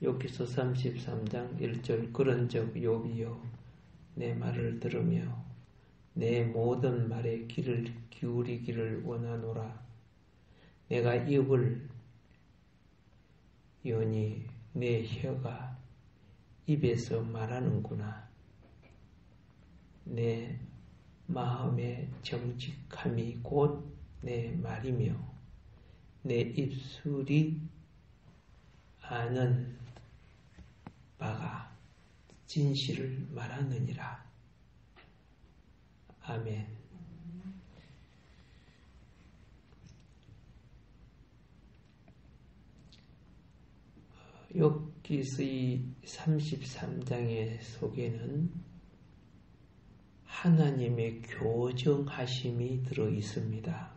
욥기서 33장 1절 그런즉 욥이여 내 말을 들으며 내 모든 말에 귀를 기울이기를 원하노라. 내가 입을 여니 내 혀가 입에서 말하는구나. 내 마음의 정직함이 곧 내 말이며 내 입술이 아는 바가 진실을 말하느니라. 아멘. 욥기서의 33장의 속에는 하나님의 교정하심이 들어 있습니다.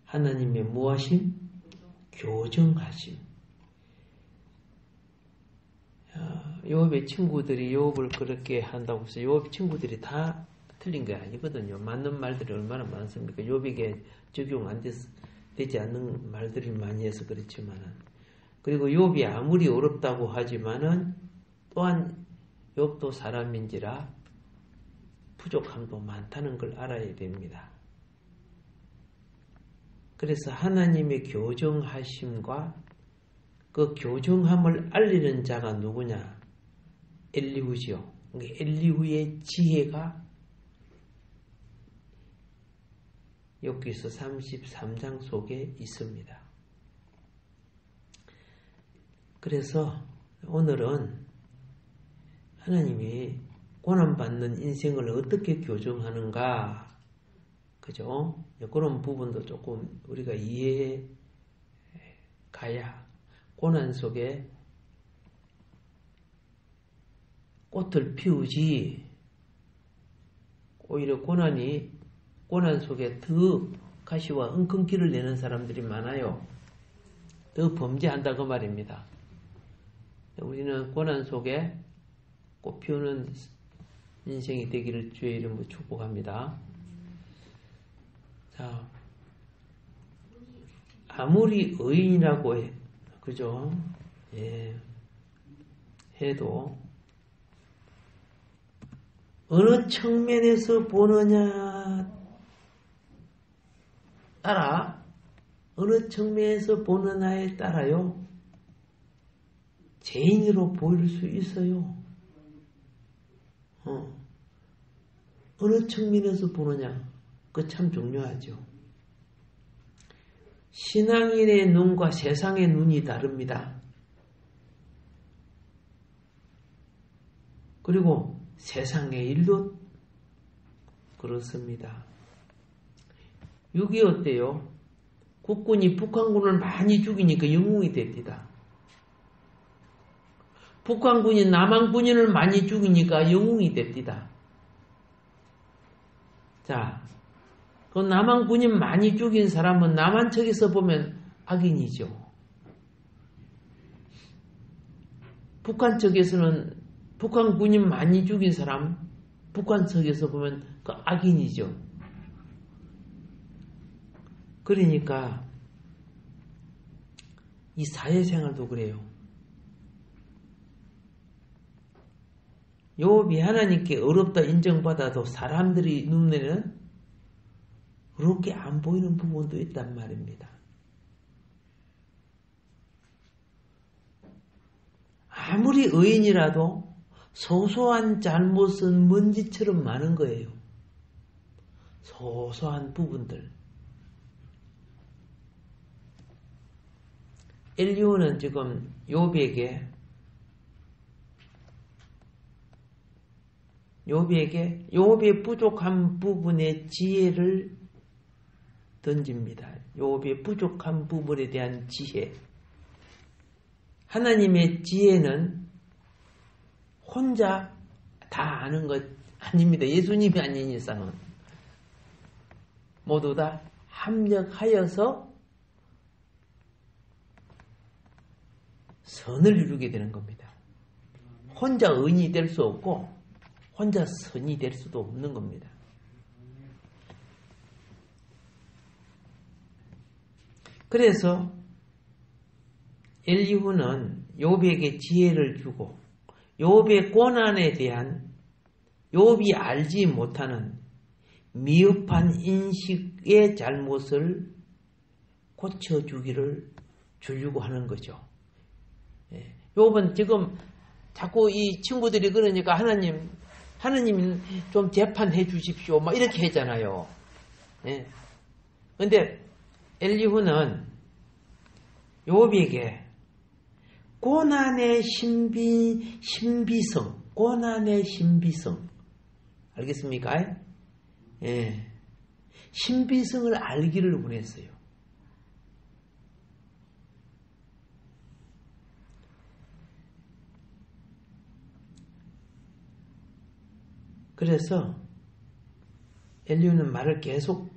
하나님의 무엇임? 교정하심. 욥의 친구들이 욥을 그렇게 한다고 해서 욥의 친구들이 다 틀린 게 아니거든요. 맞는 말들이 얼마나 많습니까? 욥에게 적용 안 되지 않는 말들을 많이 해서 그렇지만은. 그리고 욥이 아무리 어렵다고 하지만은 또한 욥도 사람인지라 부족함도 많다는 걸 알아야 됩니다. 그래서 하나님의 교정하심과 그 교정함을 알리는 자가 누구냐? 엘리후지요. 엘리후의 지혜가 욥기서 33장 속에 있습니다. 그래서 오늘은 하나님이 고난받는 인생을 어떻게 교정하는가, 그죠? 그런 부분도 조금 우리가 이해해 가야 고난 속에 꽃을 피우지, 오히려 고난 속에 더 가시와 엉겅퀴를 내는 사람들이 많아요. 더 범죄한다 그 말입니다. 우리는 고난 속에 꽃 피우는 인생이 되기를 주의 이름으로 축복합니다. 자, 아무리 의인이라고 해, 그죠? 예, 해도 어느 측면에서 보느냐 따라, 어느 측면에서 보느냐에 따라요, 죄인으로 보일 수 있어요. 어느 측면에서 보느냐, 그거 참 중요하죠. 신앙인의 눈과 세상의 눈이 다릅니다. 그리고 세상의 일도 그렇습니다. 6.25 때요, 국군이 북한군을 많이 죽이니까 영웅이 됩니다. 북한군이 남한군인을 많이 죽이니까 영웅이 됩니다. 자, 그 남한군인 많이 죽인 사람은 남한 측에서 보면 악인이죠. 북한 측에서는 북한군인 많이 죽인 사람, 북한 측에서 보면 그 악인이죠. 그러니까 이 사회생활도 그래요. 욥이 하나님께 어렵다 인정받아도 사람들이 눈에는 어렵게 안 보이는 부분도 있단 말입니다. 아무리 의인이라도 소소한 잘못은 먼지처럼 많은 거예요. 소소한 부분들. 엘리후는 지금 욥에게 욥의 부족한 부분의 지혜를 던집니다. 욥의 부족한 부분에 대한 지혜. 하나님의 지혜는 혼자 다 아는 것 아닙니다. 예수님이 아닌 이상은 모두 다 합력하여서 선을 이루게 되는 겁니다. 혼자 의인이 될 수 없고 혼자 선이 될 수도 없는 겁니다. 그래서 엘리후는 욥에게 지혜를 주고 욥의 고난에 대한 욥이 알지 못하는 미흡한 인식의 잘못을 고쳐주기를 주려고 하는 거죠. 욥은 지금 자꾸 이 친구들이 그러니까 하나님 좀 재판해 주십시오. 막 이렇게 했잖아요. 근데 엘리후는 욥에게 고난의 신비성, 고난의 신비성. 알겠습니까? 신비성을 알기를 원했어요. 그래서 엘리후는 말을 계속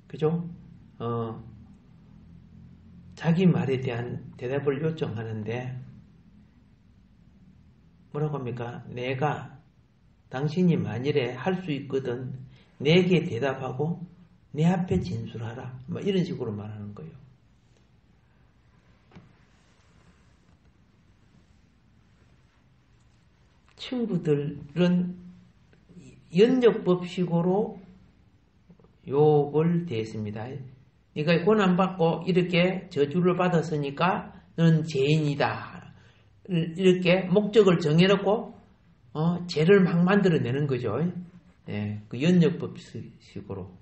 그죠? 자기 말에 대한 대답을 요청하는데 뭐라고 합니까? 내가 당신이 만일에 할 수 있거든 내게 대답하고 내 앞에 진술하라. 뭐 이런 식으로 말하는 거예요. 친구들은 연역법식으로 욥을 대했습니다. 네가 고난받고 이렇게 저주를 받았으니까 너는 죄인이다. 이렇게 목적을 정해놓고 죄를 막 만들어내는 거죠. 그 연역법식으로.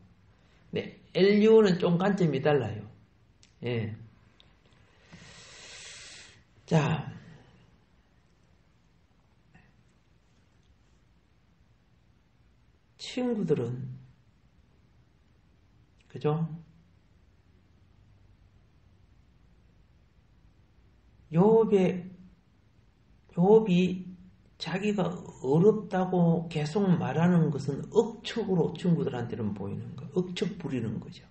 네, 엘리후는 좀 관점이 달라요. 자, 친구들은 그죠? 욥이 자기가 어렵다고 계속 말하는 것은 억측으로 친구들한테는 보이는 거예요. 억측 부리는 거죠.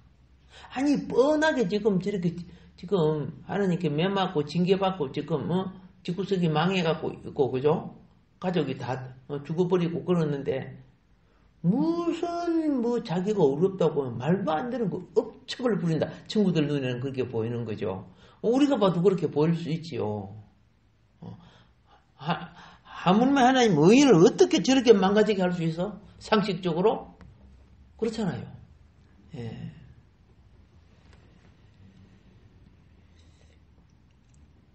아니 뻔하게 지금 저렇게 지금 하나님께 매맞고 징계받고 지금 집구석이 망해갖고 있고 그죠? 가족이 다 죽어버리고 그러는데 무슨 자기가 어렵다고 말도 안 되는 그 억측을 부린다. 친구들 눈에는 그렇게 보이는 거죠. 우리가 봐도 그렇게 보일 수 있지요. 하물며 하나님 의인을 어떻게 저렇게 망가지게 할 수 있어? 상식적으로? 그렇잖아요.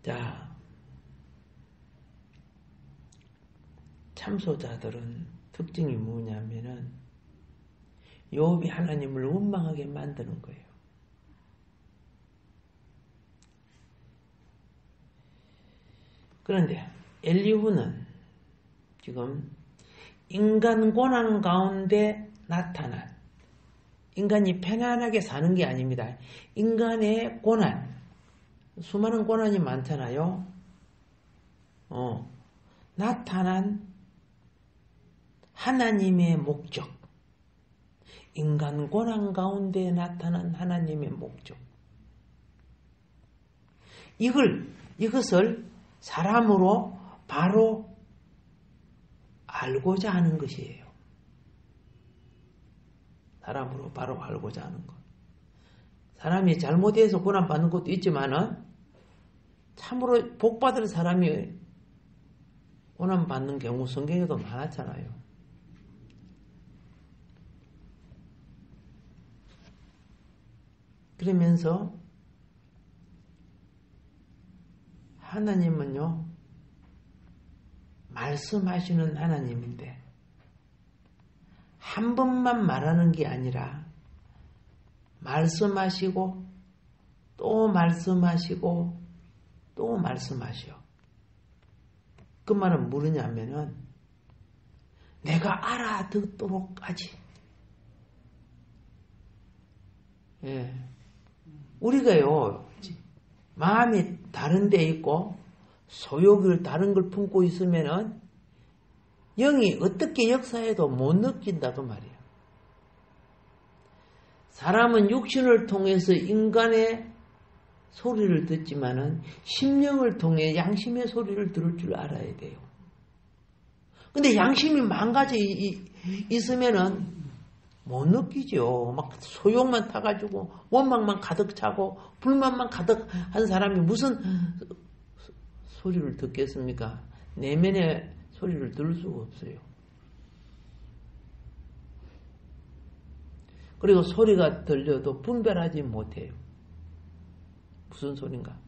자, 참소자들은 특징이 뭐냐면은 욥이 하나님을 원망하게 만드는 거예요. 그런데 엘리후는 지금 인간 고난 가운데 나타난 인간이 편안하게 사는 게 아닙니다. 인간의 고난, 수많은 고난이 많잖아요. 나타난 하나님의 목적, 인간 고난 가운데 나타난 하나님의 목적. 이것을 사람으로 바로 알고자 하는 것이에요. 사람으로 바로 알고자 하는 것. 사람이 잘못해서 고난받는 것도 있지만은 참으로 복받을 사람이 고난받는 경우 성경에도 많았잖아요. 그러면서 하나님은요, 말씀하시는 하나님인데 한 번만 말하는 게 아니라 말씀하시고 또 말씀하시고 또 말씀하셔. 그 말은 뭐냐면은 내가 알아듣도록 하지. 우리가요, 마음이 다른 데 있고 소욕을 다른 걸 품고 있으면은 영이 어떻게 역사해도 못 느낀다 그 말이에요. 사람은 육신을 통해서 인간의 소리를 듣지만은 심령을 통해 양심의 소리를 들을 줄 알아야 돼요. 근데 양심이 망가져 있으면은 못 느끼죠. 막 소욕만 타가지고 원망만 가득 차고 불만만 가득한 사람이 무슨 소리를 듣겠습니까? 내면의 소리를 들을 수가 없어요. 그리고 소리가 들려도 분별하지 못해요. 무슨 소린가?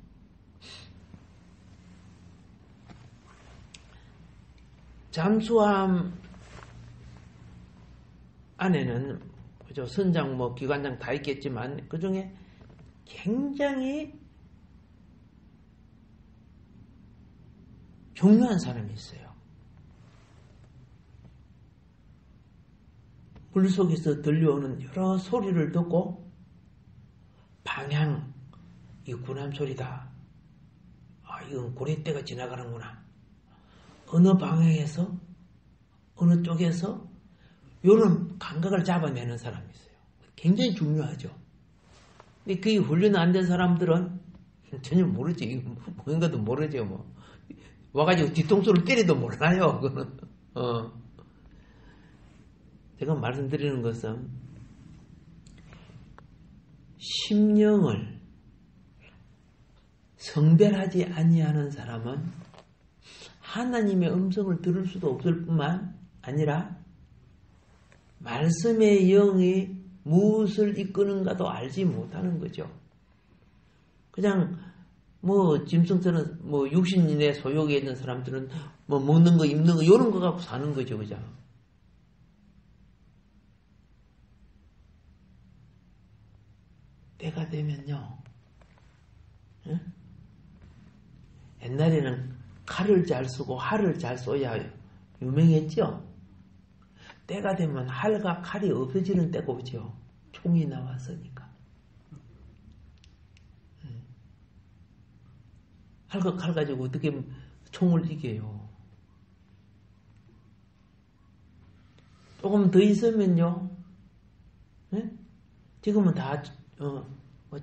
잠수함 안에는 그죠? 선장, 기관장 다 있겠지만 그 중에 굉장히 중요한 사람이 있어요. 물속에서 들려오는 여러 소리를 듣고 방향, 이 군함 소리다. 이건 고래떼가 지나가는구나. 어느 방향에서 어느 쪽에서 이런 감각을 잡아내는 사람이 있어요. 굉장히 중요하죠. 근데 그게 훈련 안 된 사람들은 전혀 모르지. 뭔가도 모르죠. 와가지고 뒤통수를 때려도 몰라요. 그거는. 제가 말씀드리는 것은 심령을 성별하지 아니하는 사람은 하나님의 음성을 들을 수도 없을 뿐만 아니라 말씀의 영이 무엇을 이끄는가도 알지 못하는 거죠. 그냥 짐승처럼 육신의 소욕에 있는 사람들은 먹는 거 입는 거 이런 거 갖고 사는 거죠. 그죠? 때가 되면요. 응? 옛날에는 칼을 잘 쓰고 활을 잘 쏘야 유명했죠. 때가 되면 활과 칼이 없어지는 때가 오죠. 총이 나왔으니까. 활과 칼 가지고 어떻게 총을 이겨요. 조금 더 있으면요. 네? 지금은 다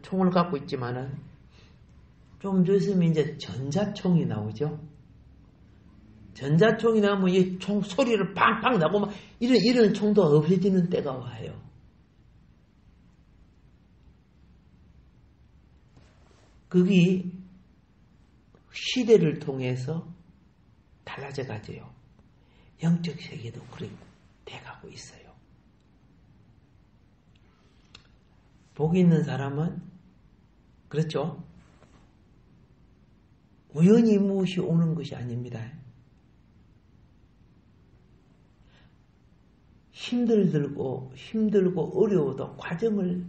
총을 갖고 있지만은 좀 더 있으면 이제 전자총이 나오죠. 전자총이 나오면 이 총 소리를 팡팡 나고 막 이런 총도 없어지는 때가 와요. 그게 시대를 통해서 달라져 가지요. 영적 세계도 그렇게 돼가고 있어요. 복이 있는 사람은 그렇죠. 우연히 무엇이 오는 것이 아닙니다. 힘들고 어려워도 과정을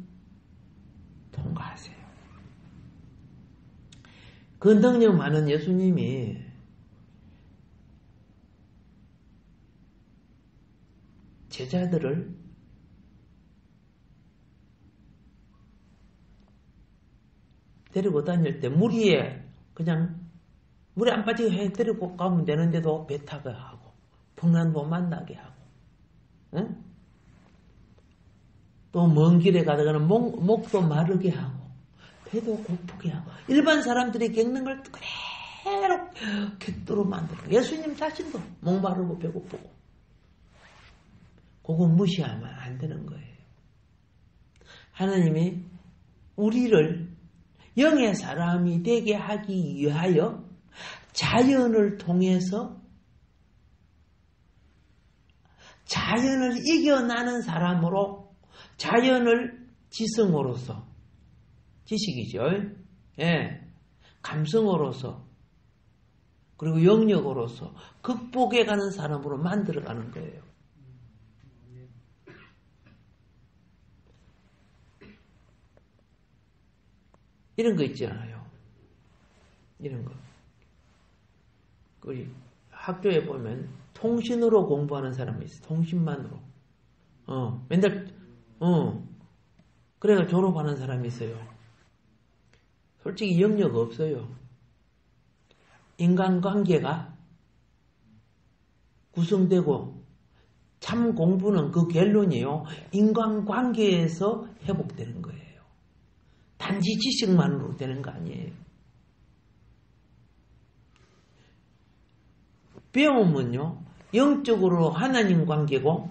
통과하세요. 그 능력 많은 예수님이 제자들을 데리고 다닐 때 물에 안 빠지게 데리고 가면 되는데도 배 타게 하고 풍랑도 만나게 하고 응? 또 먼 길에 가다가는 목도 마르게 하고 배도 고프게 하고 일반 사람들이 겪는 걸 그대로 객도로 만들고 예수님 자신도 목마르고 배고프고 그거 무시하면 안 되는 거예요. 하나님이 우리를 영의 사람이 되게 하기 위하여 자연을 통해서 자연을 이겨나는 사람으로 자연을 지성으로서 지식이죠. 예. 감성으로서 그리고 영역으로서 극복해 가는 사람으로 만들어가는 거예요. 이런 거 있지 않아요. 이런 거. 우리 학교에 보면 통신으로 공부하는 사람이 있어요. 통신만으로. 맨날 그래가 졸업하는 사람이 있어요. 솔직히 영역 없어요. 인간관계가 구성되고 참 공부는 그 결론이요. 인간관계에서 회복되는 거예요. 단지 지식만으로 되는 거 아니에요. 배움은요. 영적으로 하나님 관계고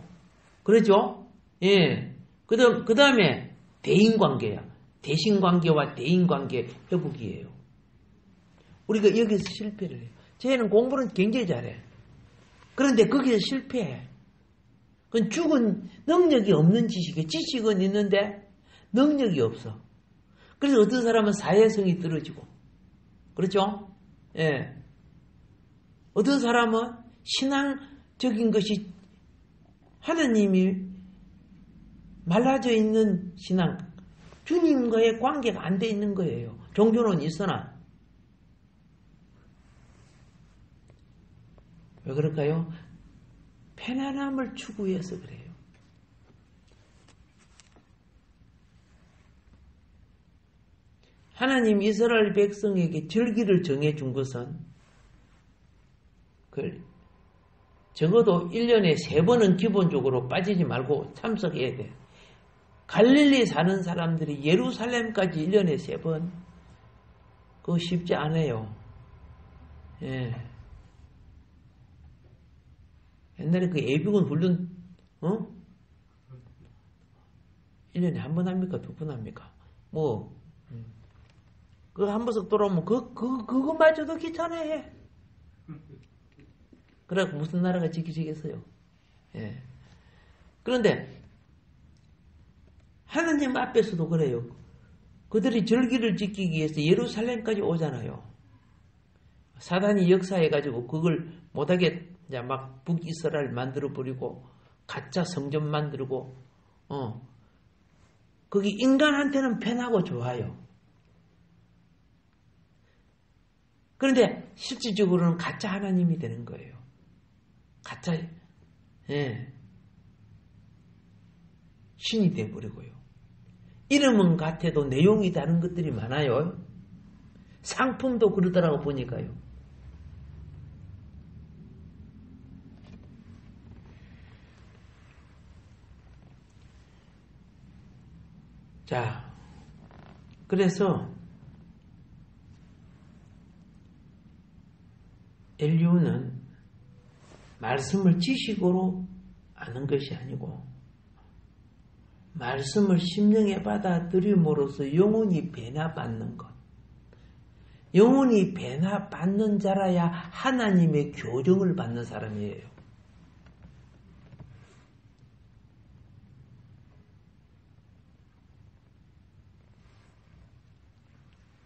그러죠? 예. 그 다음에 대인관계야. 대신관계와 대인관계 회복이에요. 우리가 여기서 실패를 해요. 쟤는 공부는 굉장히 잘해. 그런데 거기서 실패해. 그건 죽은 능력이 없는 지식이에요. 지식은 있는데 능력이 없어. 그래서 어떤 사람은 사회성이 떨어지고, 그렇죠? 예. 어떤 사람은 신앙적인 것이 하나님이 말라져 있는 신앙, 주님과의 관계가 안 돼 있는 거예요. 종교는 있으나. 왜 그럴까요? 편안함을 추구해서 그래요. 하나님 이스라엘 백성에게 절기를 정해준 것은 적어도 1년에 3번은 기본적으로 빠지지 말고 참석해야 돼. 갈릴리 사는 사람들이 예루살렘까지 1년에 3번, 그거 쉽지 않아요. 예. 옛날에 그 예비군 훈련, 1년에 한 번 합니까? 2번 합니까? 그거 한 번씩 돌아오면 그거마저도 귀찮아해. 그래갖고 무슨 나라가 지키시겠어요? 예. 그런데 하나님 앞에서도 그래요. 그들이 절기를 지키기 위해서 예루살렘까지 오잖아요. 사단이 역사해가지고 그걸 못하게 이제 막 북이스라엘 만들어버리고 가짜 성전 만들고 거기 인간한테는 편하고 좋아요. 그런데 실질적으로는 가짜 하나님이 되는 거예요. 가짜 신이 되어버리고요. 이름은 같아도 내용이 다른 것들이 많아요. 상품도 그러더라고 보니까요. 자, 그래서 엘리후는 말씀을 지식으로 아는 것이 아니고 말씀을 심령에 받아들임으로써 영혼이 변화받는 것. 영혼이 변화받는 자라야 하나님의 교정을 받는 사람이에요.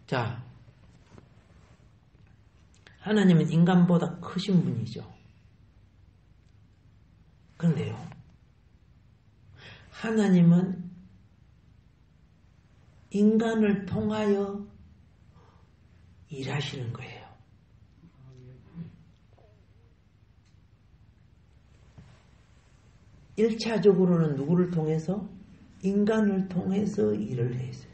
자, 하나님은 인간보다 크신 분이죠. 그런데요, 하나님은 인간을 통하여 일하시는 거예요. 일차적으로는 누구를 통해서? 인간을 통해서 일을 했어요.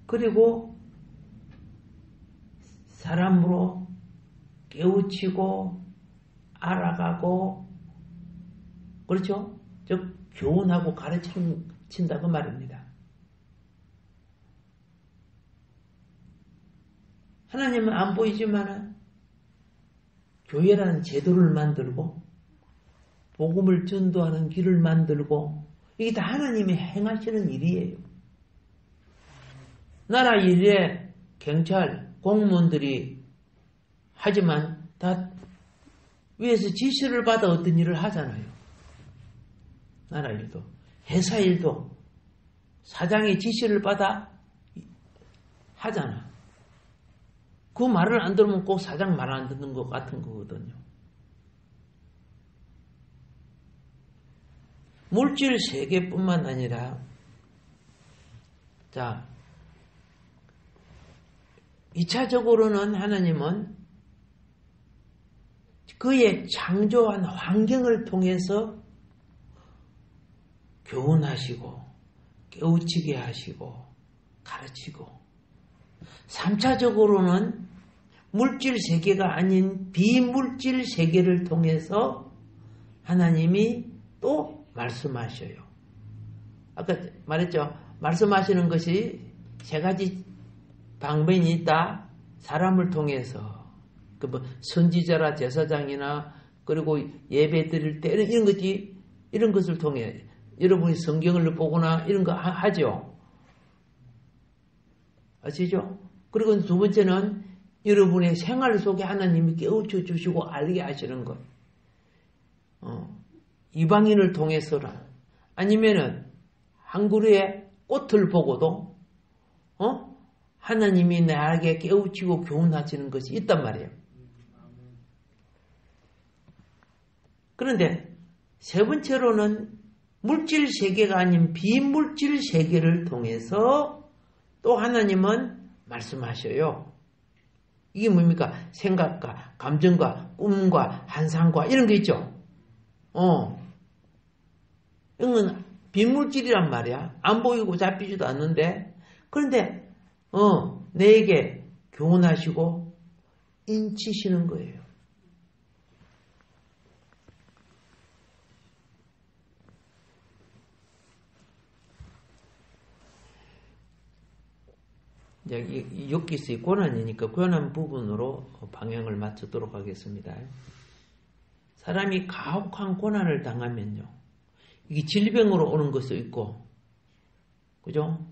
그리고 사람으로 깨우치고 알아가고, 그렇죠? 즉 교훈하고 가르친다고 말입니다. 하나님은 안 보이지만 교회라는 제도를 만들고 복음을 전도하는 길을 만들고 이게 다 하나님이 행하시는 일이에요. 나라 일에 경찰, 공무원들이 하지만 다 위에서 지시를 받아 어떤 일을 하잖아요. 나라 일도, 회사 일도 사장의 지시를 받아 하잖아. 그 말을 안 들으면 꼭 사장 말 안 듣는 것 같은 거거든요. 물질 세계뿐만 아니라, 자, 2차적으로는 하나님은 그의 창조한 환경을 통해서 교훈하시고 깨우치게 하시고 가르치고, 3차적으로는 물질 세계가 아닌 비물질 세계를 통해서 하나님이 또 말씀하셔요. 아까 말했죠. 말씀하시는 것이 3가지 방면이 있다. 사람을 통해서, 선지자라 제사장이나 그리고 예배 드릴 때 이런 것을 통해 여러분이 성경을 보거나 이런 거 하죠. 아시죠? 그리고 두 번째는 여러분의 생활 속에 하나님이 깨우쳐 주시고 알게 하시는 것. 이방인을 통해서라. 아니면은 한 그루의 꽃을 보고도 하나님이 나에게 깨우치고 교훈하시는 것이 있단 말이에요. 그런데 세 번째로는 물질 세계가 아닌 비물질 세계를 통해서 또 하나님은 말씀하셔요. 이게 뭡니까? 생각과 감정과 꿈과 환상과 이런 게 있죠. 이건 비물질이란 말이야. 안 보이고 잡히지도 않는데, 그런데 내게 교훈하시고 인치시는 거예요. 이 욕기스의 고난이니까 고난 부분으로 방향을 맞추도록 하겠습니다. 사람이 가혹한 고난을 당하면요, 이게 질병으로 오는 것도 있고, 그죠?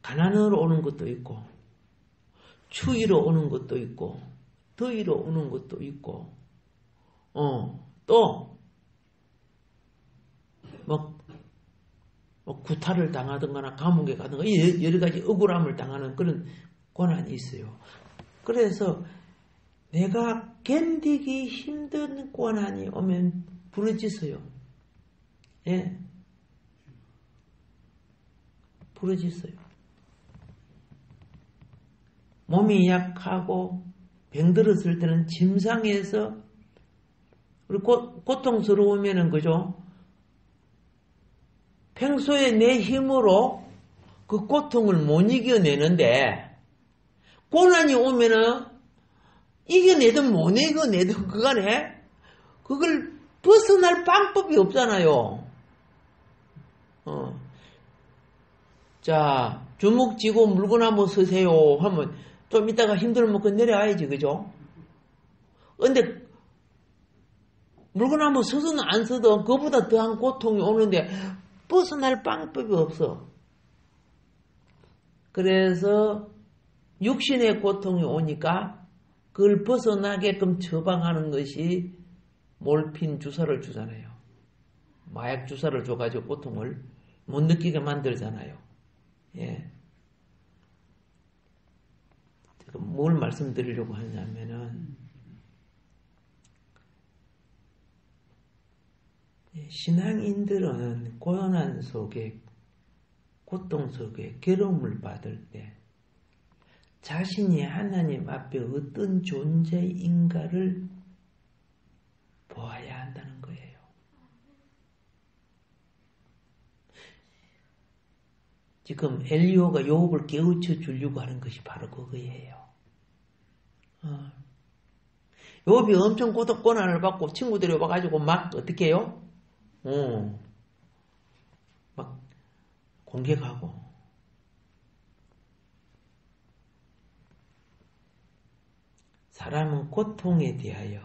가난으로 오는 것도 있고, 추위로 오는 것도 있고, 더위로 오는 것도 있고, 또 구타를 당하든가 감옥에 가든가 여러 가지 억울함을 당하는 그런 고난이 있어요. 그래서 내가 견디기 힘든 고난이 오면 부르짖어요. 예, 부르짖어요. 몸이 약하고 병들었을 때는 침상에서 그리고 고통스러우면은 그죠? 평소에 내 힘으로 그 고통을 못 이겨내는데 고난이 오면은 이겨내든 못 이겨내든 그간에 그걸 벗어날 방법이 없잖아요. 자, 주먹 쥐고 물건 한번 서세요 하면 좀 이따가 힘들면 그 내려와야지, 그죠? 근데 물건 한번 서서는 안 서도 그보다 더한 고통이 오는데 벗어날 방법이 없어. 그래서 육신의 고통이 오니까 그걸 벗어나게끔 처방하는 것이 몰핀 주사를 주잖아요. 마약 주사를 줘가지고 고통을 못 느끼게 만들잖아요. 예. 제가 뭘 말씀드리려고 하냐면은 신앙인들은 고난 속에 고통 속에 괴로움을 받을 때 자신이 하나님 앞에 어떤 존재인가를 보아야 한다는 거예요. 지금 엘리야가 욥을 깨우쳐 주려고 하는 것이 바로 그거예요. 욥이 엄청 고난을 받고 친구들이 와가지고 막 어떻게 해요? 막 공격하고 사람은 고통에 대하여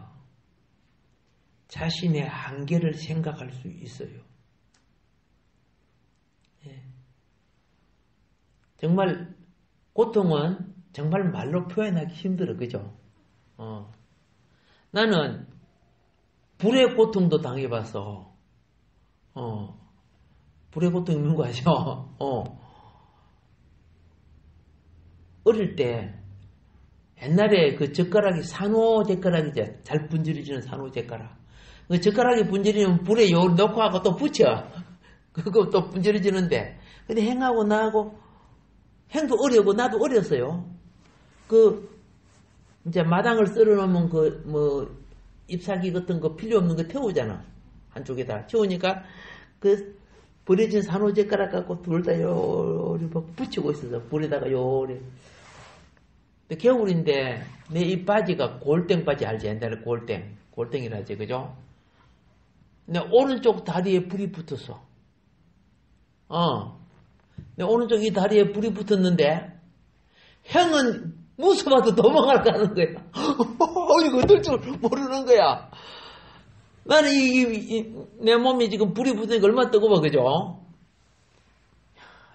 자신의 한계를 생각할 수 있어요. 예. 정말 고통은 정말 말로 표현하기 힘들어, 그죠? 나는 불의 고통도 당해봤어. 불의 고통 있는 거 아시죠? 어릴 때 옛날에 그 젓가락이 산호 젓가락이죠. 잘 분질러지는 산호 젓가락. 그 젓가락이 분질리면 불에 요 넣고 하고 또 붙여. 그거 또 분질러지는데. 근데 행하고 나하고 행도 어려고 나도 어렸어요. 이제 마당을 썰어놓으면 잎사귀 같은 거 필요 없는 거 태우잖아. 한쪽에다. 태우니까 버려진 산호 젓가락 갖고 둘 다 요리 붙이고 있어서 불에다가 요리. 겨울인데 내 이 바지가 골땡 바지 알지? 옛날에 골땡이라지, 그죠? 내 오른쪽 다리에 불이 붙었어. 내 오른쪽 이 다리에 불이 붙었는데 형은 무서워도 도망을 가는 거야. 이거 어떨 줄 모르는 거야. 나는 내 몸이 지금 불이 붙으니까 얼마나 뜨거워, 그죠?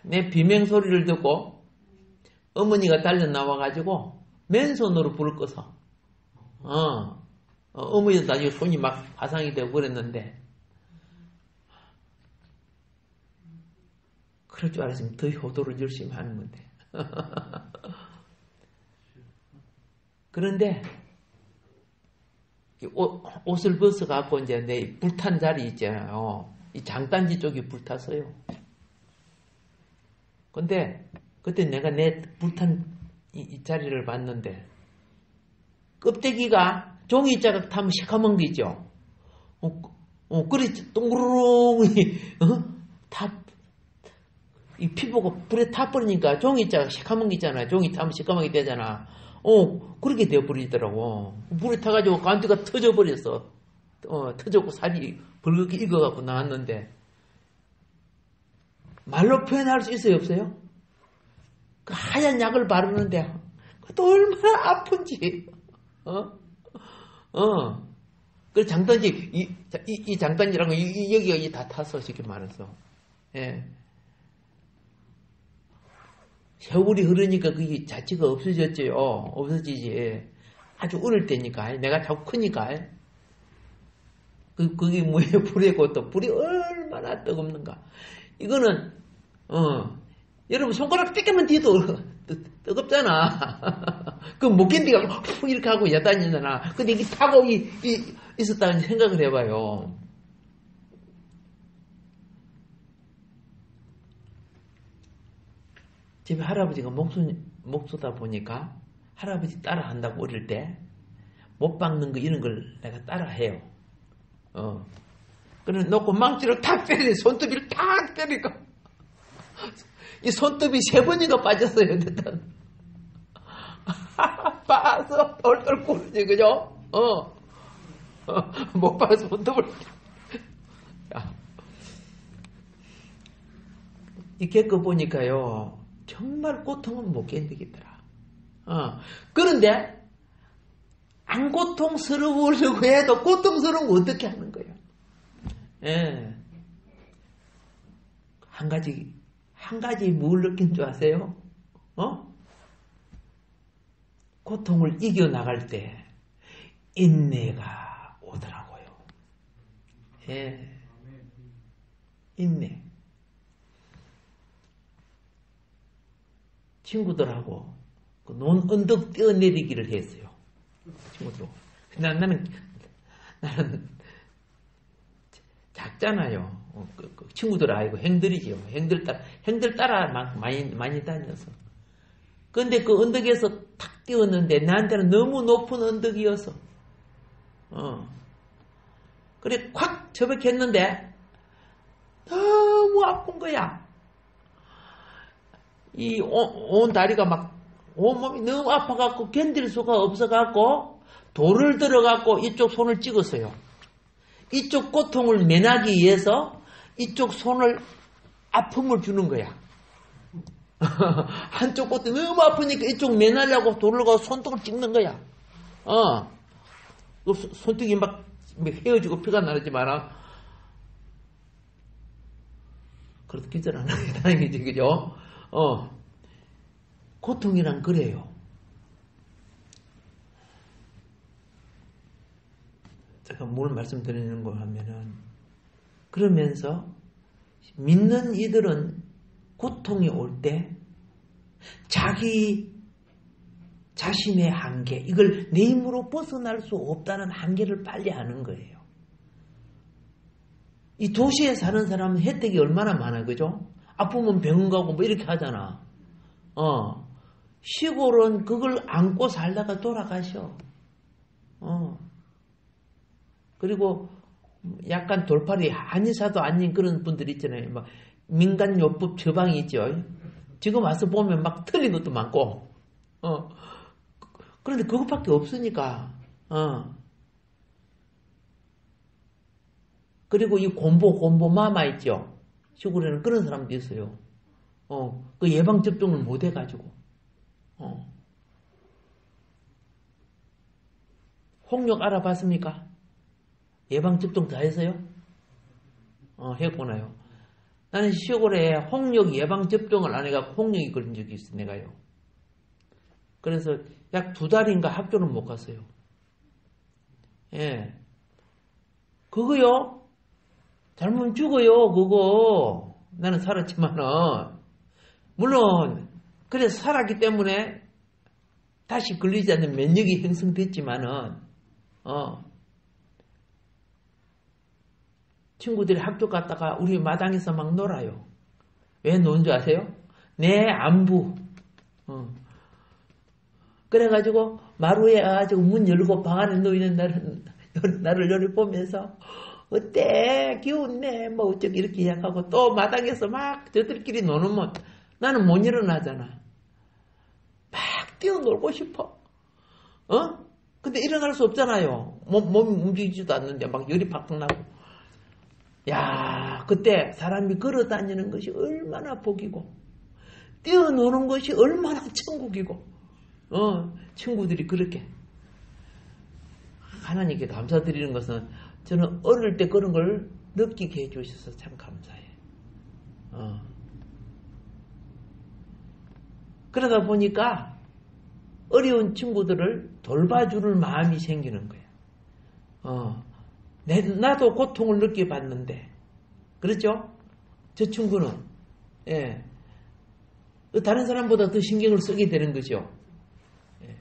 내 비명 소리를 듣고 어머니가 달려 나와가지고 맨손으로 불을 꺼서 어머니도 나중에 손이 막 화상이 되고 그랬는데 그럴 줄 알았으면 더 효도를 열심히 하는 건데 그런데 옷을 벗어갖고 이제 내 불탄 자리 있잖아요. 이 장단지 쪽이 불탔어요. 근데 그때 내가 내 불탄 이 자리를 봤는데 껍데기가 종이 자각 타면 시커먼 게 있죠. 그래 동그르릉이 이 피부가 불에 타버리니까 종이 자각 시커먼 게 있잖아요. 종이 타면 시커먼게 되잖아. 그렇게 되어버리더라고. 불에 타가지고 간두가 터져버렸어. 터졌고 살이 벌겋게 익어갖고 나왔는데 말로 표현할 수 있어요, 없어요? 그 하얀 약을 바르는데 그것도 얼마나 아픈지. 그 장단지 이 장단지라는 거 여기가 다 탔어, 쉽게 말해서. 예. 세월이 흐르니까 그게 자체가 없어졌지요. 없어지지. 아주 어릴 때니까. 내가 자꾸 크니까. 그게 뭐예요? 불의 고통. 불이 얼마나 뜨겁는가. 이거는, 여러분 손가락 뺏기면 뒤도 뜨겁잖아. 그 못 견디가 푹 이렇게 하고 야단이잖아. 근데 이게 타고 있었다는 생각을 해봐요. 집에 할아버지가 목소다 보니까 할아버지 따라 한다고 어릴 때 못 박는 거 이런 걸 내가 따라 해요. 그래 놓고 망치로 탁 때리니 손톱이를 탁 때리니까 이 손톱이 3번이가 빠졌어요. 일단 빠서 똘똘 굴지 그죠? 못 박아서 손톱을 이 겪어보니까요 정말 고통은 못 견디겠더라. 그런데 안 고통스러우려고 해도 고통스러운 거 어떻게 하는 거예요? 예. 한 가지 뭘 느낀 줄 아세요? 고통을 이겨나갈 때 인내가 오더라고요. 예. 인내. 친구들하고 논 언덕 뛰어내리기를 했어요. 친구들. 나는 작잖아요. 친구들 아니고 행들이지요. 행들 따라 막 많이 다녀서. 근데 그 언덕에서 탁 뛰었는데 나한테는 너무 높은 언덕이어서. 그래 콱 저백했는데 너무 아픈 거야. 온 다리가 막 온몸이 너무 아파갖고 견딜 수가 없어갖고 돌을 들어갖고 이쪽 손을 찍었어요. 이쪽 고통을 면하기 위해서 이쪽 손을 아픔을 주는 거야. 한쪽 고통이 너무 아프니까 이쪽 면하려고 돌을 가고 손톱을 찍는 거야. 손톱이 막 헤어지고 피가 나지 마라. 그래도 기절 안 하게 다행이지, 그죠? 고통이란 그래요. 제가 뭘 말씀드리는 거 하면은, 그러면서 믿는 이들은 고통이 올 때 자기 자신의 한계, 이걸 내 힘으로 벗어날 수 없다는 한계를 빨리 아는 거예요. 이 도시에 사는 사람은 혜택이 얼마나 많아, 그죠? 아프면 병원 가고 뭐 이렇게 하잖아. 시골은 그걸 안고 살다가 돌아가셔. 그리고 약간 돌팔이 한의사도 아닌 그런 분들 있잖아요. 막 민간요법 처방이 있죠. 지금 와서 보면 막 틀린 것도 많고. 그런데 그것밖에 없으니까. 그리고 이 곰보 마마 있죠. 시골에는 그런 사람도 있어요. 그 예방접종을 못 해가지고. 홍역 알아봤습니까? 예방접종 다 했어요? 했구나요. 나는 시골에 홍역 예방접종을 안 해갖고 홍역이 걸린 적이 있어, 내가요. 그래서 약 2달인가 학교는 못 갔어요. 예. 그거요? 잘못 죽어요, 그거. 나는 살았지만은. 물론, 그래서 살았기 때문에 다시 걸리지 않는 면역이 형성됐지만은, 친구들이 학교 갔다가 우리 마당에서 막 놀아요. 왜 노는 줄 아세요? 내 안부. 그래가지고 마루에 와가지고 문 열고 방 안에 누워있는 나를 요리 보면서 어때? 기운내? 뭐 어쩌고 이렇게 이야기하고 또 마당에서 막 저들끼리 노는 나는 못 일어나잖아. 막 뛰어놀고 싶어. 근데 일어날 수 없잖아요. 몸이 움직이지도 않는데 막 열이 팍팍 나고. 야, 그때 사람이 걸어 다니는 것이 얼마나 복이고 뛰어노는 것이 얼마나 천국이고 친구들이 그렇게 하나님께 감사드리는 것은 저는 어릴 때 그런 걸 느끼게 해주셔서 참 감사해. 그러다 보니까 어려운 친구들을 돌봐줄 마음이 생기는 거예요. 나도 고통을 느껴봤는데, 그렇죠? 저 친구는, 예. 다른 사람보다 더 신경을 쓰게 되는 거죠. 예.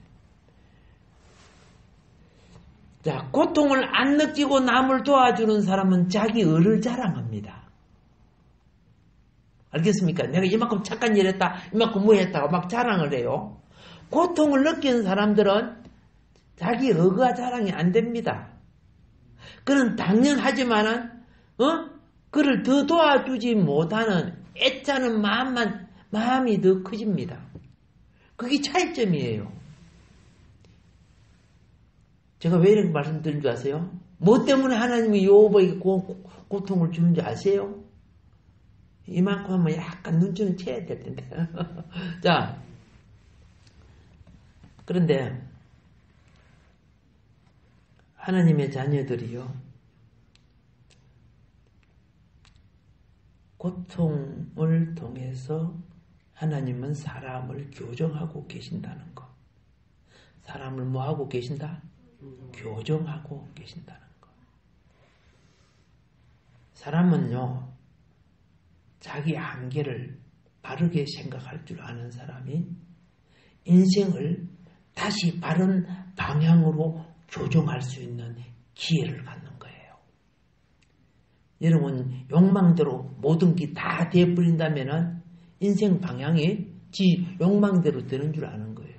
자, 고통을 안 느끼고 남을 도와주는 사람은 자기 의를 자랑합니다. 알겠습니까? 내가 이만큼 착한 일 했다, 이만큼 뭐 했다고 막 자랑을 해요. 고통을 느끼는 사람들은 자기 의가 자랑이 안 됩니다. 그는 당연하지만은, 그를 더 도와주지 못하는 애짜는 마음이 더 커집니다. 그게 차이점이에요. 제가 왜 이렇게 말씀드린 줄 아세요? 뭐 때문에 하나님이 요업에게 고통을 주는 줄 아세요? 이만큼 하면 약간 눈치는 채야 될 텐데. 자, 그런데 하나님의 자녀들이요, 고통을 통해서 하나님은 사람을 교정하고 계신다는 것. 사람을 뭐 하고 계신다? 교정하고 계신다는 것. 사람은요, 자기 한계를 바르게 생각할 줄 아는 사람이 인생을 다시 바른 방향으로 교정할 수 있는 기회를 갖는 거예요. 여러분, 욕망대로 모든 게 다 돼버린다면 인생 방향이 지 욕망대로 되는 줄 아는 거예요.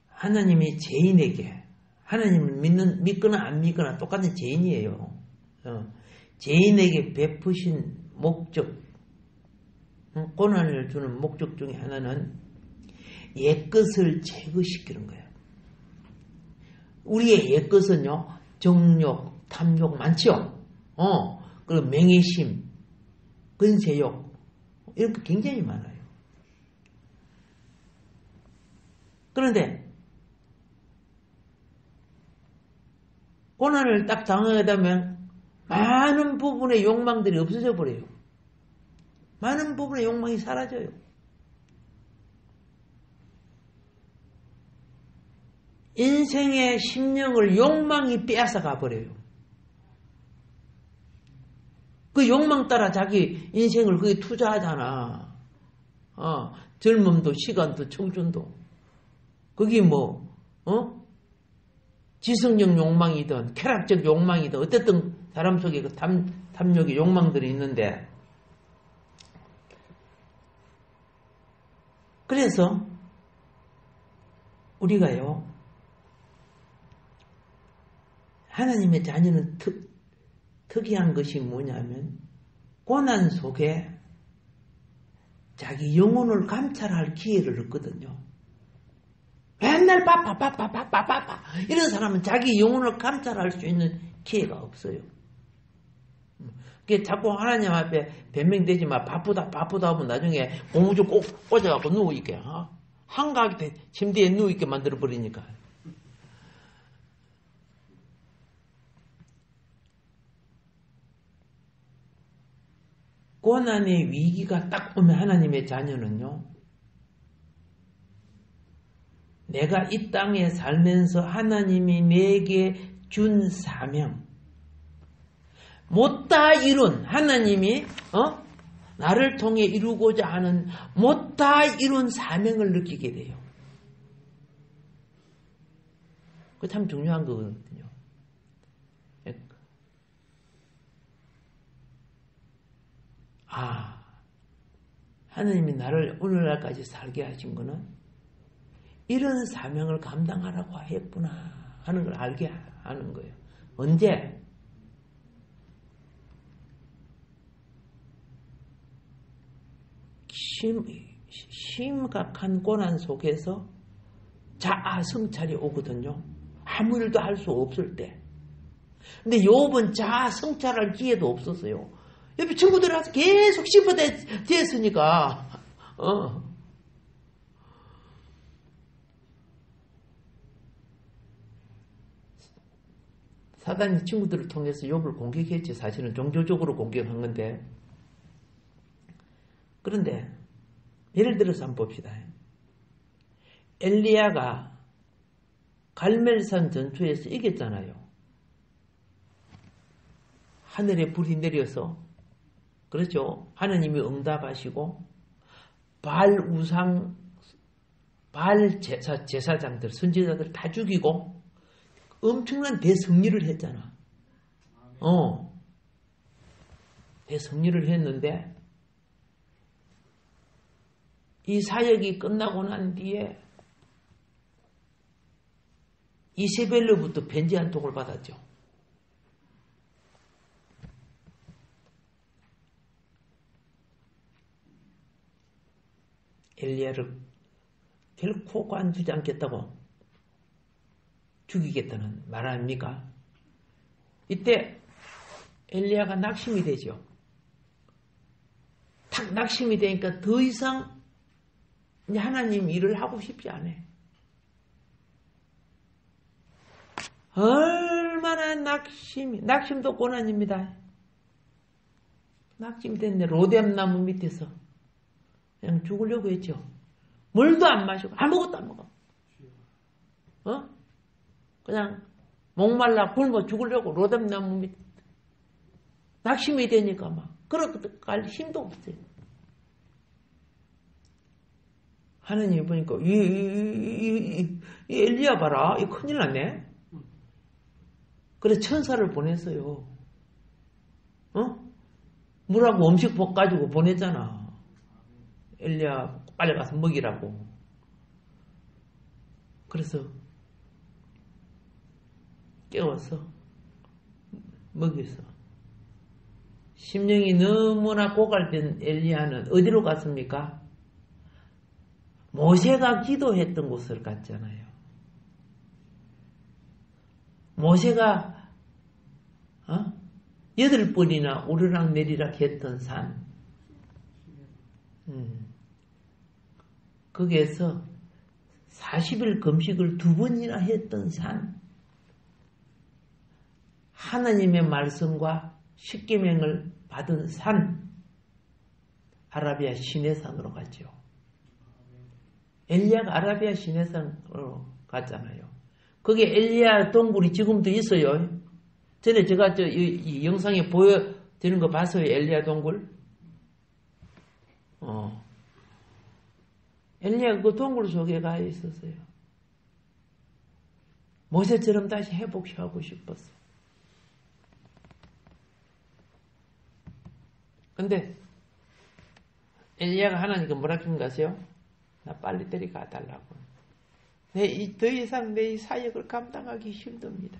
하나님이 죄인에게, 하나님을 믿거나 안 믿거나 똑같은 죄인이에요. 죄인에게 베푸신 목적, 고난을 주는 목적 중에 하나는 옛것을 제거시키는 거예요. 우리의 옛것은요, 정욕, 탐욕 많죠? 그리고 맹의심, 근세욕, 이런 거 굉장히 많아요. 그런데 고난을 딱 당하게 되면 많은 부분의 욕망들이 없어져 버려요. 많은 부분의 욕망이 사라져요. 인생의 심령을 욕망이 빼앗아가 버려요. 그 욕망 따라 자기 인생을 그게 투자하잖아. 젊음도, 시간도, 청춘도. 그게 지성적 욕망이든, 쾌락적 욕망이든, 어쨌든 사람 속에 그 탐욕의 욕망들이 있는데, 그래서 우리가요, 하나님의 자녀는 특이한 것이 뭐냐면 고난 속에 자기 영혼을 감찰할 기회를 얻거든요. 맨날 바빠 이런 사람은 자기 영혼을 감찰할 수 있는 기회가 없어요. 자꾸 하나님 앞에 변명되지 마. 바쁘다 하면 나중에 고무줄 꼭 꽂아갖고 누워있게, 한가하게 침대에 누워있게 만들어버리니까. 고난의 위기가 딱 오면 하나님의 자녀는요, 내가 이 땅에 살면서 하나님이 내게 준 사명, 못다 이룬 하나님이 나를 통해 이루고자 하는 못다 이룬 사명을 느끼게 돼요. 그거 참 중요한 거거든요. 하나님이 나를 오늘날까지 살게 하신 거는 이런 사명을 감당하라고 했구나 하는 걸 알게 하는 거예요. 언제? 심각한 고난 속에서 자아 성찰이 오거든요. 아무 일도 할 수 없을 때. 근데 욥은 자아 성찰할 기회도 없었어요. 옆에 친구들 와서 계속 씹어댔으니까. 사단이 친구들을 통해서 욥을 공격했지. 사실은 종교적으로 공격한 건데. 그런데 예를 들어서 한번 봅시다. 엘리야가 갈멜산 전투에서 이겼잖아요. 하늘에 불이 내려서, 그렇죠? 하느님이 응답하시고 바알 우상, 바알 제사장들, 선지자들 다 죽이고 엄청난 대승리를 했잖아. 대승리를 했는데 이 사역이 끝나고 난 뒤에 이세벨로부터 편지 한 통을 받았죠. 엘리야를 결코 관두지 않겠다고, 죽이겠다는 말 아닙니까? 이때 엘리야가 낙심이 되죠. 탁 낙심이 되니까 더 이상 하나님 일을 하고 싶지 않아. 얼마나 낙심도 고난입니다. 낙심됐네. 로뎀나무 밑에서 그냥 죽으려고 했죠. 물도 안 마시고 아무것도 안 먹어. 그냥 목말라 굶어 죽으려고 로뎀나무 밑에. 낙심이 되니까 막 그렇게 갈 힘도 없어요. 하느님이 보니까 이 엘리야 봐라. 이 큰일 났네. 그래서 천사를 보냈어요. 물하고 음식 볶아가지고 보냈잖아. 엘리야 빨리 가서 먹이라고. 그래서 깨워서 먹였어. 심령이 너무나 고갈된 엘리야는 어디로 갔습니까? 모세가 기도했던 곳을 갔잖아요. 모세가 8번이나 오르락 내리락 했던 산. 거기에서 40일 금식을 2번이나 했던 산. 하나님의 말씀과 십계명을 받은 산. 아라비아 시내산으로 갔죠. 엘리야가 아라비아 시내산으로 갔잖아요. 거기에 엘리야 동굴이 지금도 있어요. 전에 제가 이 영상에 보여드리는 거 봤어요. 엘리야 동굴. 엘리야가 그 동굴 속에 가 있었어요. 모세처럼 다시 회복하고 싶었어. 근데 엘리야가 하나님께 뭐라 그런 거 아세요? 나 빨리 데리가 달라고. 더 이상 내 이 사역을 감당하기 힘듭니다.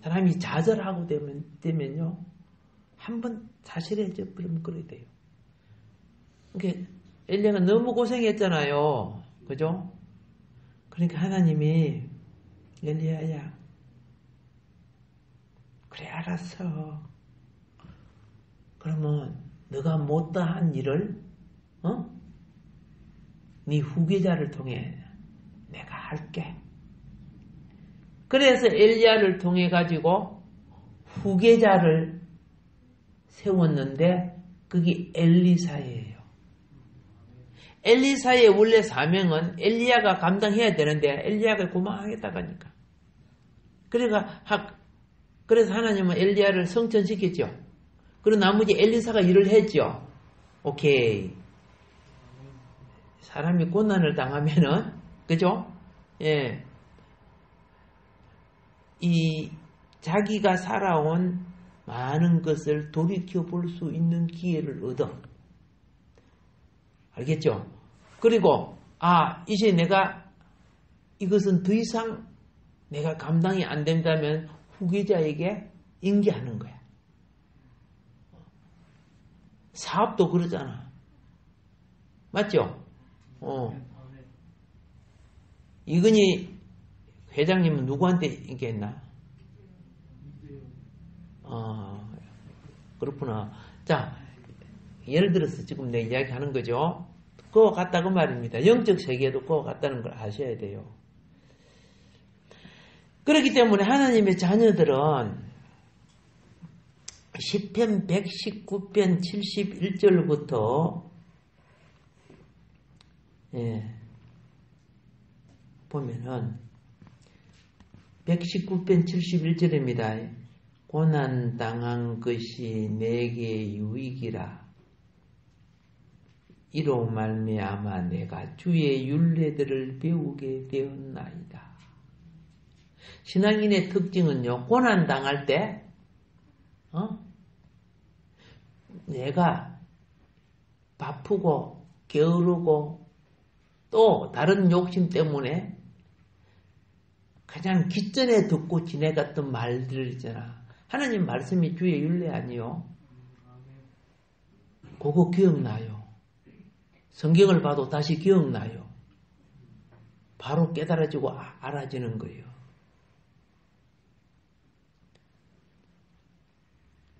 사람이 좌절하고 되면요, 한번 자실해져 버리면 그래 돼요. 그러니까 엘리야가 너무 고생했잖아요. 그죠? 그러니까 하나님이 엘리야야, 그래 알았어. 그러면 너가 못다한 일을 네 후계자를 통해 내가 할게. 그래서 엘리야를 통해 가지고 후계자를 세웠는데 그게 엘리사예요. 엘리사의 원래 사명은 엘리야가 감당해야 되는데 엘리야가 고만하겠다가니까. 그래서 하나님은 엘리야를 성천시켰죠. 그리고 나머지 엘리사가 일을 했죠. 오케이. 사람이 고난을 당하면은, 그죠? 예. 자기가 살아온 많은 것을 돌이켜 볼 수 있는 기회를 얻어. 알겠죠? 그리고, 이제 내가 이것은 더 이상 내가 감당이 안 된다면 후계자에게 인계하는 거야. 사업도 그러잖아. 맞죠? 이건희 회장님은 누구한테 인계했나? 그렇구나. 자, 예를 들어서 지금 내 이야기 하는 거죠. 그와 같다고 말입니다. 영적 세계도 그와 같다는 걸 아셔야 돼요. 그렇기 때문에 하나님의 자녀들은 시편 119편 71절부터 보면은 119편 71절입니다. 고난당한 것이 내게 유익이라. 이로 말미암아 내가 주의 율례들을 배우게 되었나이다. 신앙인의 특징은요, 고난당할 때 내가 바쁘고 게으르고 또 다른 욕심 때문에 가장 기전에 듣고 지내갔던 말들 있잖아. 하나님 말씀이 주의 율례 아니요? 그거 기억나요. 성경을 봐도 다시 기억나요. 바로 깨달아지고 알아지는 거예요.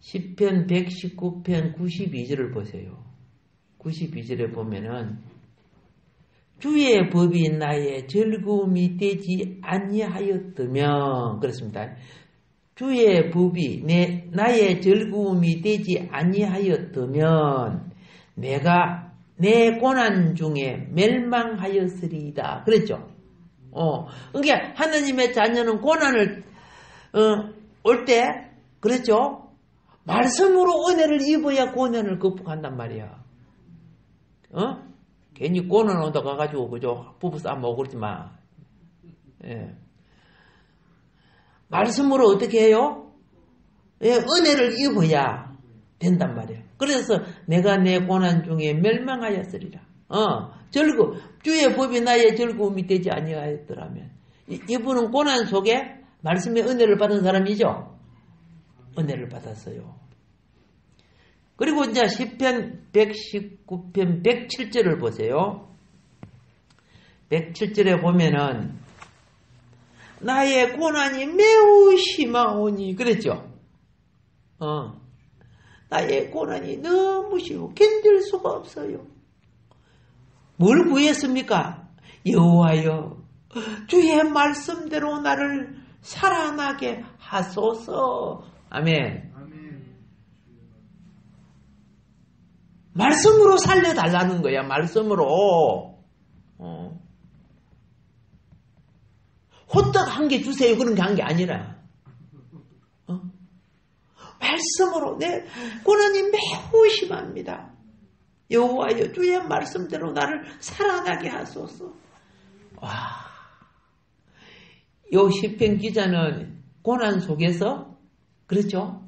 시편 119편 92절을 보세요. 92절에 보면은 주의 법이 나의 즐거움이 되지 아니하였다면 그렇습니다. 주의 법이 나의 즐거움이 되지 아니하였다면 내가 내 고난 중에 멸망하였으리이다. 그랬죠? 그러니까 하나님의 자녀는 고난을 올 때 그랬죠? 말씀으로 은혜를 입어야 고난을 극복한단 말이야. 괜히 고난 온다 가가지고 그죠? 부부 싸움 먹고 그러지 마. 예. 말씀으로 어떻게 해요? 은혜를 입어야 된단 말이에요. 그래서 내가 내 고난 중에 멸망하였으리라. 주의 법이 나의 즐거움이 되지 아니하였더라면. 이분은 고난 속에 말씀의 은혜를 받은 사람이죠. 은혜를 받았어요. 그리고 이제 시편 119편 107절을 보세요. 107절에 보면은 나의 고난이 매우 심하오니 그랬죠. 나의 고난이 너무 심하고 견딜 수가 없어요. 뭘 구했습니까? 여호와여 주의 말씀대로 나를 살아나게 하소서. 아멘. 말씀으로 살려달라는 거야. 말씀으로. 호떡 한 개 주세요. 그런 게 한 게 아니라. 말씀으로 내 고난이 매우 심합니다. 여호와여 주의 말씀대로 나를 살아나게 하소서. 와, 요 시편 기자는 고난 속에서 그렇죠?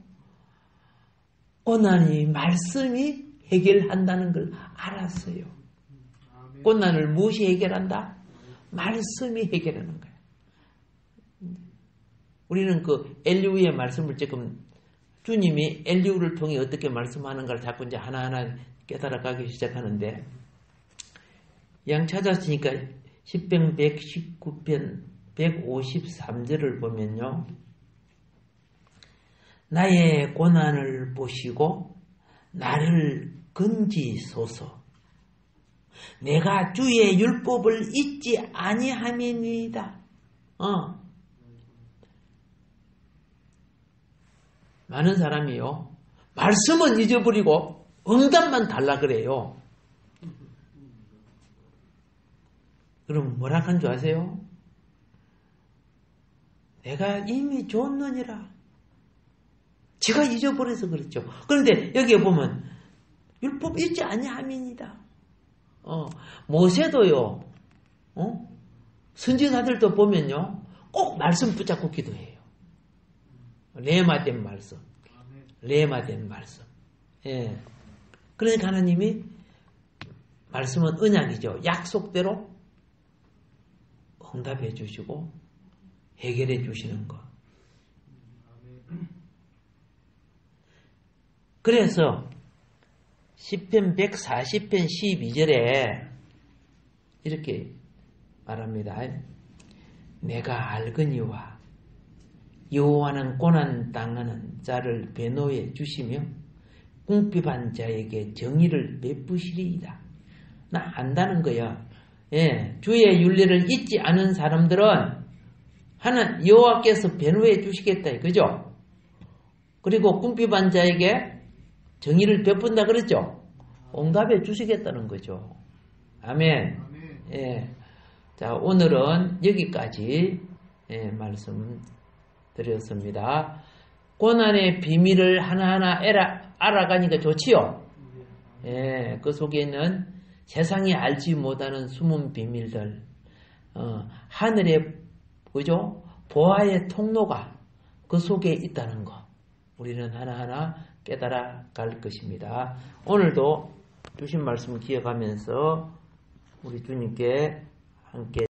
고난이 말씀이 해결한다는 걸 알았어요. 고난을 무엇이 해결한다? 말씀이 해결하는 거야. 우리는 그 엘리후의 말씀을 지금 주님이 엘리후를 통해 어떻게 말씀하는가를 자꾸 이제 하나하나 깨달아가기 시작하는데 양 찾았으니까 시편 119편 153절을 보면요. 나의 고난을 보시고 나를 건지소서. 내가 주의 율법을 잊지 아니함이니이다. 많은 사람이요. 말씀은 잊어버리고 응답만 달라 그래요. 그럼 뭐라 한 줄 아세요? 내가 이미 줬느니라. 지가 잊어버려서 그렇죠. 그런데 여기에 보면 율법 잊지 아니함이니라. 모세도요. 선지자들도 보면요. 꼭 말씀 붙잡고 기도해요. 레마된 말씀. 레마된 말씀. 예. 그러니까 하나님이 말씀은 언약이죠. 약속대로 응답해 주시고 해결해 주시는 것. 그래서 시편 140편 12절에 이렇게 말합니다. 내가 알거니와 여호와는 고난 당하는 자를 변호해 주시며 궁핍한 자에게 정의를 베푸시리이다. 나 안다는 거야. 예, 주의 윤리를 잊지 않은 사람들은 하는 여호와께서 변호해 주시겠다. 그죠? 그리고 궁핍한 자에게 정의를 베푼다 그랬죠? 응답해 주시겠다는 거죠. 아멘. 예. 자, 오늘은 여기까지 말씀드렸습니다. 고난의 비밀을 하나하나 알아가니까 좋지요? 예, 그 속에 있는 세상이 알지 못하는 숨은 비밀들, 하늘의, 그죠? 보아의 통로가 그 속에 있다는 거. 우리는 하나하나 깨달아 갈 것입니다. 오늘도 주신 말씀을 기억하면서 우리 주님께 함께